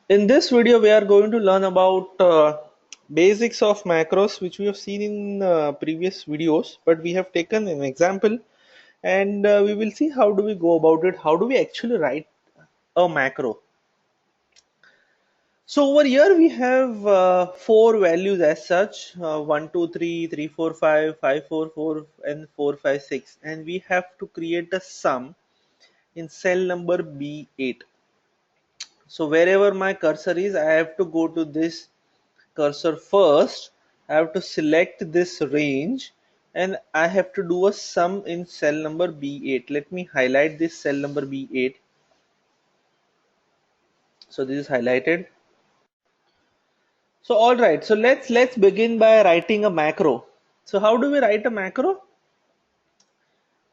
In this video, we are going to learn about basics of macros, which we have seen in previous videos, but we have taken an example and we will see how do we go about it. How do we actually write a macro? So over here we have four values as such: 1, 2, 3, 3, 4, 5, 5, 4, 4, and 4, 5, 6, and we have to create a sum in cell number B8. So wherever my cursor is, I have to go to this cursor first. I have to select this range and I have to do a sum in cell number B8. Let me highlight this cell number B8. So this is highlighted. So all right, so let's begin by writing a macro. So how do we write a macro?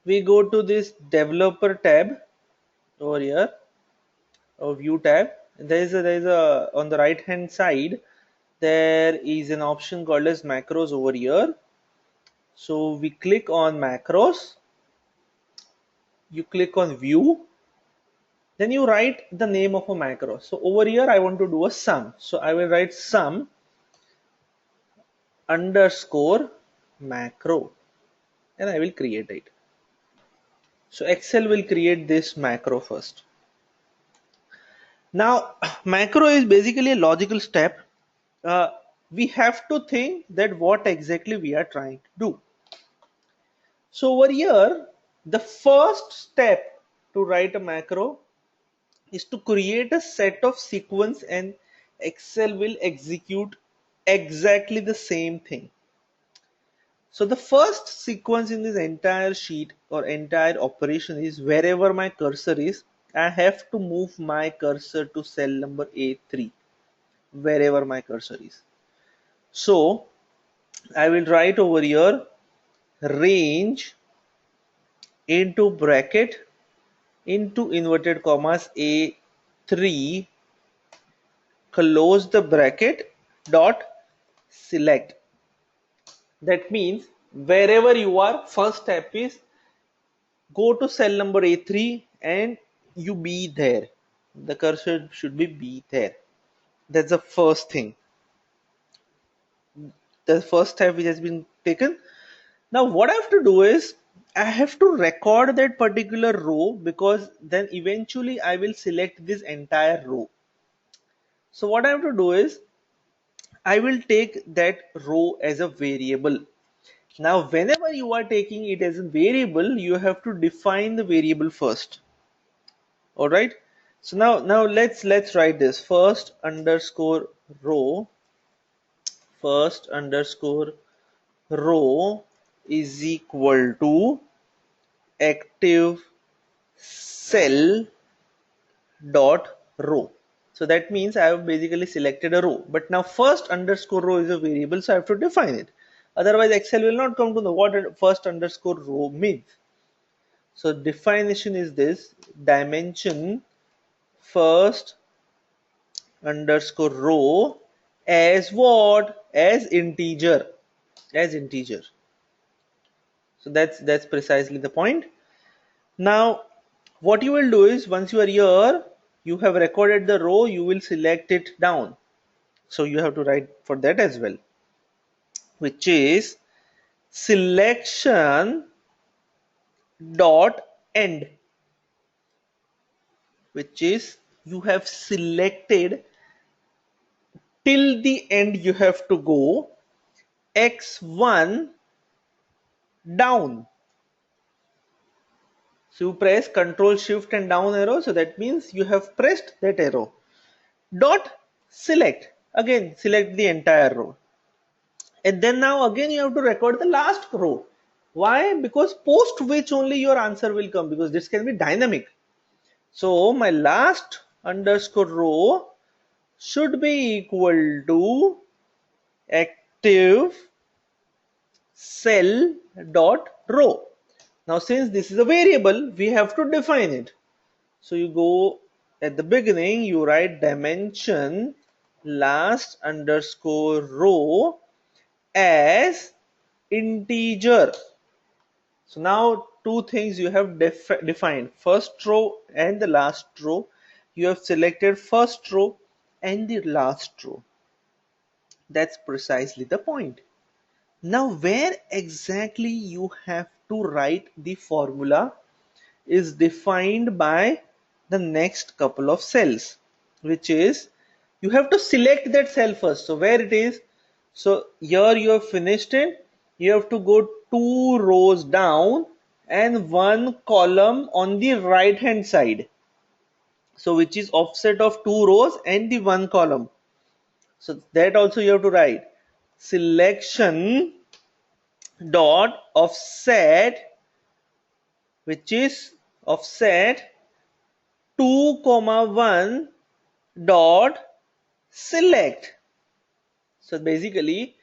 We go to this developer tab over here, or view tab. There is a on the right hand side there is an option called as macros over here. So we click on macros, you click on view, then you write the name of a macro. So over here I want to do a sum, so I will write sum underscore macro and I will create it. So Excel will create this macro first. Now macro is basically a logical step. uh, we have to think that what exactly we are trying to do. So over here the first step to write a macro is to create a set of sequence, and Excel will execute exactly the same thing. So the first sequence in this entire sheet or entire operation is wherever my cursor is, I have to move my cursor to cell number A3, wherever my cursor is. So I will write over here range into bracket into inverted commas A3, close the bracket, dot select. That means wherever you are, first step is go to cell number A3 and you be there. The cursor should be there. That's the first thing. The first step which has been taken. Now what I have to do is I have to record that particular row, because then eventually I will select this entire row. So what I have to do is I will take that row as a variable. Now whenever you are taking it as a variable, you have to define the variable first. All right, so now let's write this first underscore row. First underscore row is equal to active cell dot row. So that means I have basically selected a row, but now first underscore row is a variable, so I have to define it. Otherwise Excel will not come to know what first underscore row means. So definition is this: dimension first underscore row as what? As integer. As integer. So that's precisely the point. Now what you will do is, once you are here, you have recorded the row, you will select it down. So you have to write for that as well, which is selection dot end, which is you have selected till the end, you have to go x1 down. So you press Control Shift and down arrow, so that means you have pressed that arrow. Dot select, again select the entire row, and then now again you have to record the last row. Why? Because post which only your answer will come, because this can be dynamic. So my last underscore row should be equal to active cell dot row. Now since this is a variable, we have to define it. So you go at the beginning, you write dimension last underscore row as integer. So now two things you have defined: first row and the last row. You have selected first row and the last row. That's precisely the point. Now, where exactly you have to write the formula is defined by the next couple of cells, which is you have to select that cell first. So where it is? So here you have finished it. You have to go 2 rows down and 1 column on the right hand side. So which is offset of 2 rows and the 1 column. So that also you have to write selection dot offset, which is offset 2 comma 1 dot select. So basically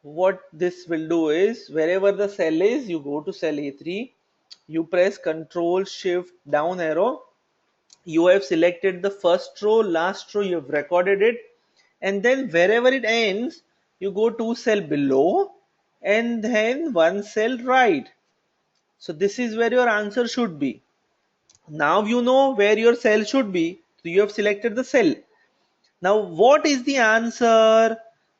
what this will do is wherever the cell is, you go to cell A3, you press Control Shift down arrow, you have selected the first row, last row, you have recorded it, and then wherever it ends, you go 2 cell below and then 1 cell right. So this is where your answer should be. Now you know where your cell should be. So you have selected the cell. Now what is the answer?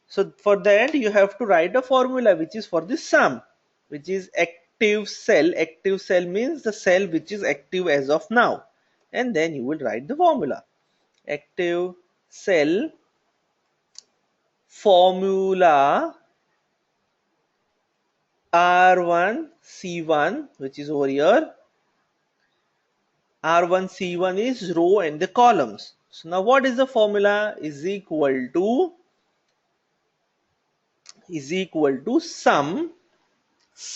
So for that you have to write a formula which is for the sum, which is active cell. Active cell means the cell which is active as of now. And then you will write the formula. Active cell formula R1 C1, which is over here. R1 C1 is row and the columns. So now what is the formula? Is equal to sum.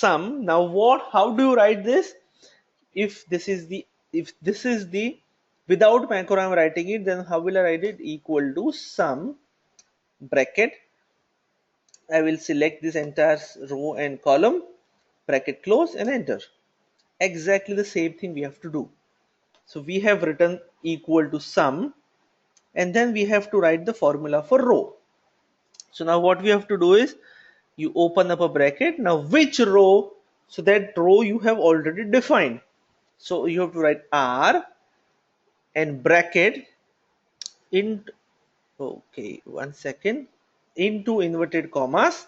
Now what, how do you write this? If this is the without macro I'm writing it, then how will I write it? Equal to sum bracket, I will select this entire row and column, bracket close and enter. Exactly the same thing we have to do. So we have written equal to sum, and then we have to write the formula for row. So now what we have to do is you open up a bracket. Now which row? So that row you have already defined. So you have to write R and bracket in, okay, 1 second, into inverted commas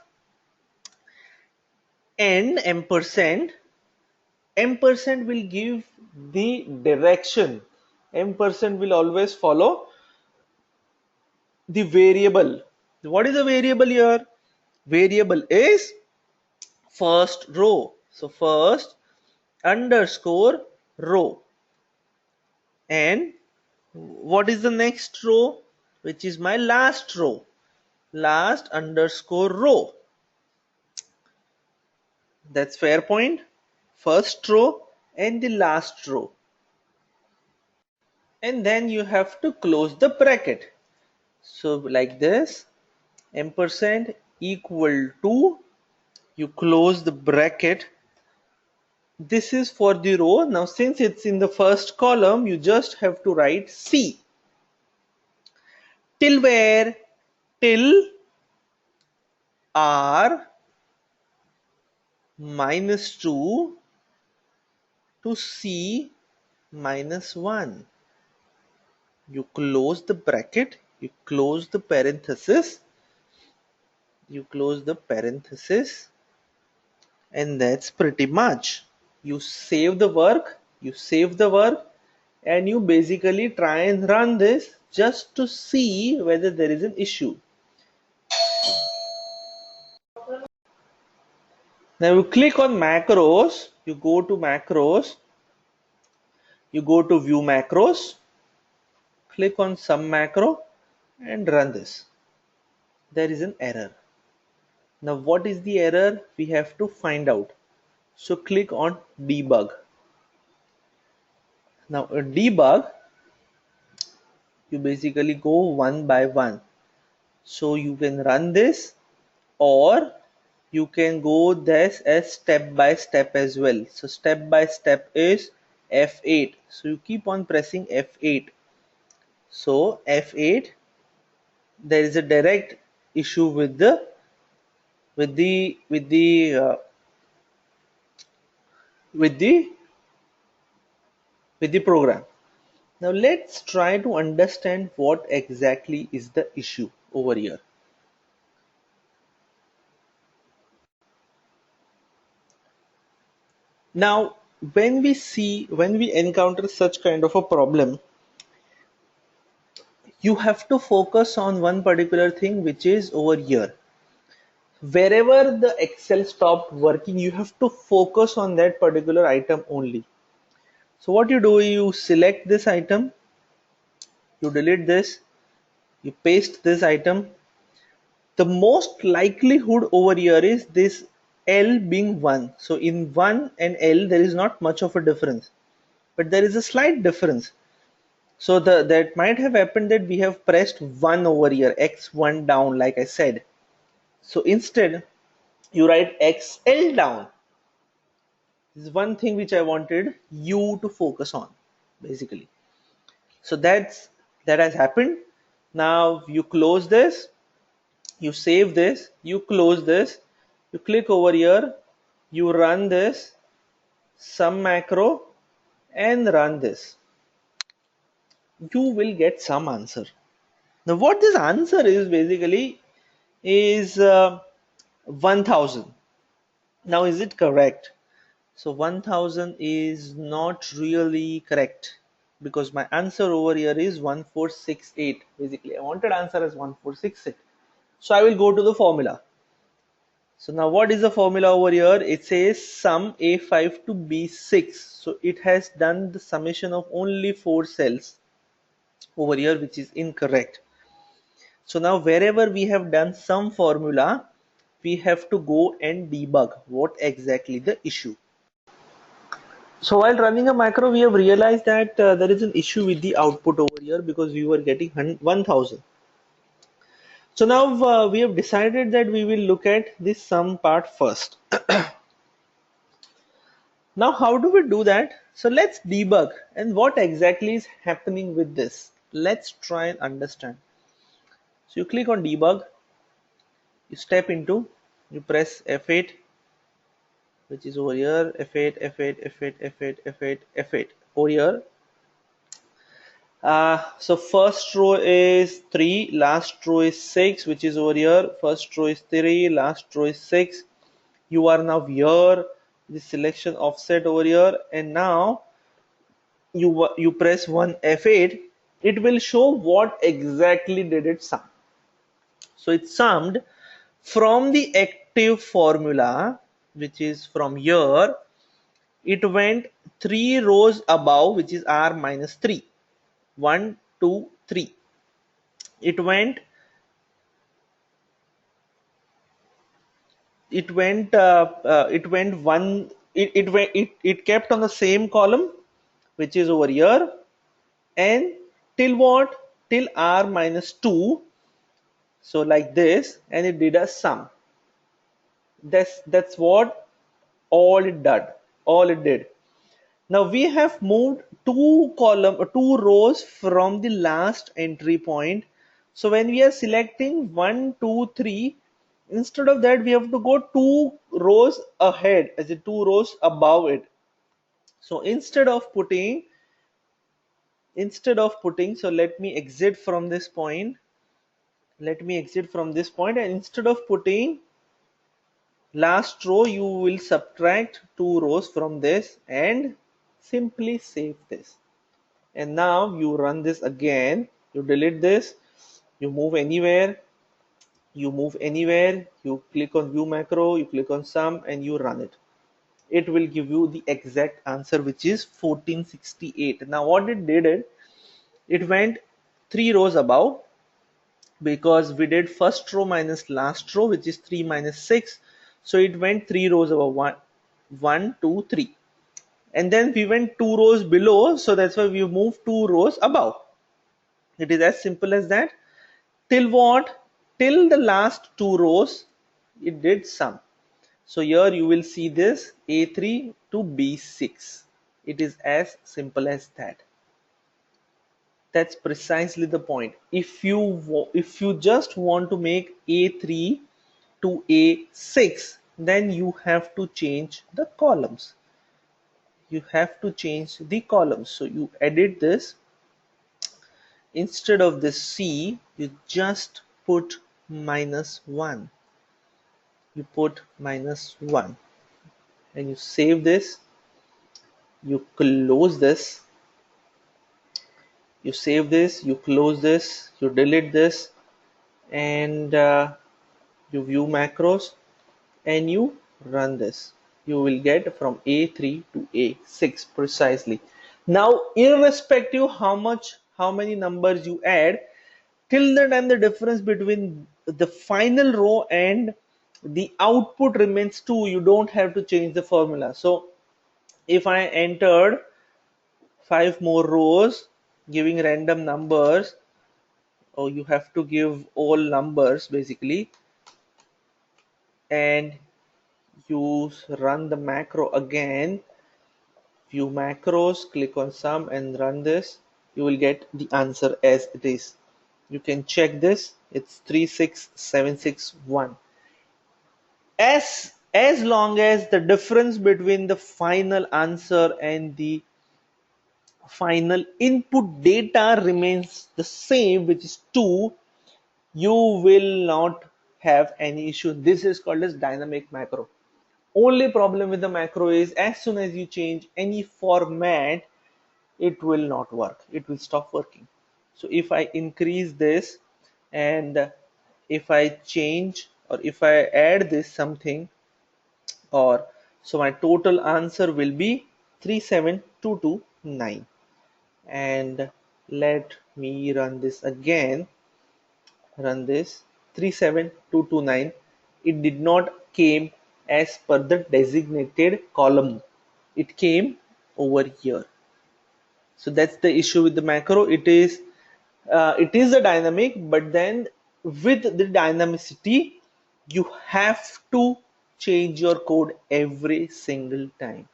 and ampersand. Ampersand will give the direction. Ampersand will always follow the variable. What is the variable here? Variable is first row. So first underscore row. And what is the next row? Which is my last row. Last underscore row. That's fair point. First row and the last row. And then you have to close the bracket. So like this, ampersand equal to, you close the bracket. This is for the row. Now since it's in the first column, you just have to write C. Till where? Till R minus 2 to C minus 1. You close the bracket, you close the parenthesis, and that's pretty much. You save the work, and you basically try and run this just to see whether there is an issue. Now you click on macros, you go to macros, you go to view macros, click on some macro and run this. There is an error. Now what is the error? We have to find out. So click on debug. Now debug, you basically go one by one. So you can run this, or you can go this as step by step as well. So step by step is F8. So you keep on pressing F8. So F8, there is a direct issue with the with the with the uh, with the with the program. Now let's try to understand what exactly is the issue over here. Now, when we encounter such kind of a problem, you have to focus on one particular thing, which is over here. Wherever the Excel stopped working, you have to focus on that particular item only. So what you do, you select this item, you delete this, you paste this item. The most likelihood over here is this L being 1. So in 1 and L, there is not much of a difference, but there is a slight difference. So that might have happened that we have pressed 1 over here, X1 down, like I said. So instead, you write XL down. This is one thing which I wanted you to focus on, basically. So that has happened. Now you close this, you save this, you close this, you click over here, you run this, some macro, and run this. You will get some answer. Now what this answer is basically is 1000. Now is it correct? So 1000 is not really correct, because my answer over here is 1468. Basically I wanted answer as 1468. So I will go to the formula. So now what is the formula over here? It says sum A5 to B6. So it has done the summation of only 4 cells over here, which is incorrect. So now wherever we have done some formula, we have to go and debug what exactly the issue. So while running a macro, we have realized that there is an issue with the output over here, because we were getting 1000. So now we have decided that we will look at this sum part first. Now how do we do that? So let's debug and what exactly is happening with this. Let's try and understand. So you click on debug, you step into, you press F8, which is over here, F8, F8, F8, F8, F8, F8 over here. So first row is 3, last row is 6, which is over here. First row is 3, last row is 6. You are now here, the selection offset over here, and now you press 1 F8. It will show what exactly did it sum. So it summed from the active formula, which is from here. It went 3 rows above, which is R minus 3. 1, 2, 3. It went one. It kept on the same column, which is over here, and till what? Till R minus 2. So like this, and it did a sum. That's what all it did. Now we have moved two rows from the last entry point. So when we are selecting 1, 2, 3, instead of that we have to go 2 rows ahead, as in 2 rows above it. So instead of putting, so let me exit from this point. And instead of putting last row, you will subtract 2 rows from this and simply save this. And now you run this again, you delete this, you move anywhere, you click on view macro, you click on sum, and you run it. It will give you the exact answer, which is 1468. Now what it did, it went 3 rows above, because we did first row minus last row, which is 3 minus 6. So it went 3 rows above, 1, 2, 3. And then we went 2 rows below, so that's why we moved 2 rows above. It is as simple as that. Till what? Till the last 2 rows, it did sum. So here you will see this A3 to B6. It is as simple as that. That's precisely the point. If you just want to make A3 to A6, then you have to change the columns. So you edit this, Instead of this C, you just put -1. You put -1 and you save this, you close this, you save this, you close this, you delete this, and you view macros and you run this. You will get from A3 to A6 precisely. Now, irrespective how many numbers you add, till the time the difference between the final row and the output remains 2, you don't have to change the formula. So if I entered 5 more rows giving random numbers, or you have to give all numbers basically, and you run the macro again, view macros, click on sum and run this, you will get the answer as it is. You can check this, it's 36761. As long as the difference between the final answer and the final input data remains the same, which is 2, you will not have any issue. This is called as dynamic macro. Only problem with the macro is as soon as you change any format, it will not work. It will stop working. So if I increase this and if I change or if I add this something, or so my total answer will be 37229. And let me run this again. Run this 37229. It did not came as per the designated column. It came over here. So that's the issue with the macro. It is a dynamic, but then with the dynamicity, you have to change your code every single time.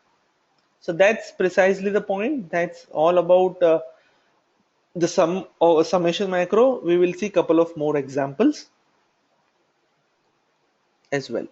So that's precisely the point. That's all about the sum or summation macro. We will see a couple of more examples as well.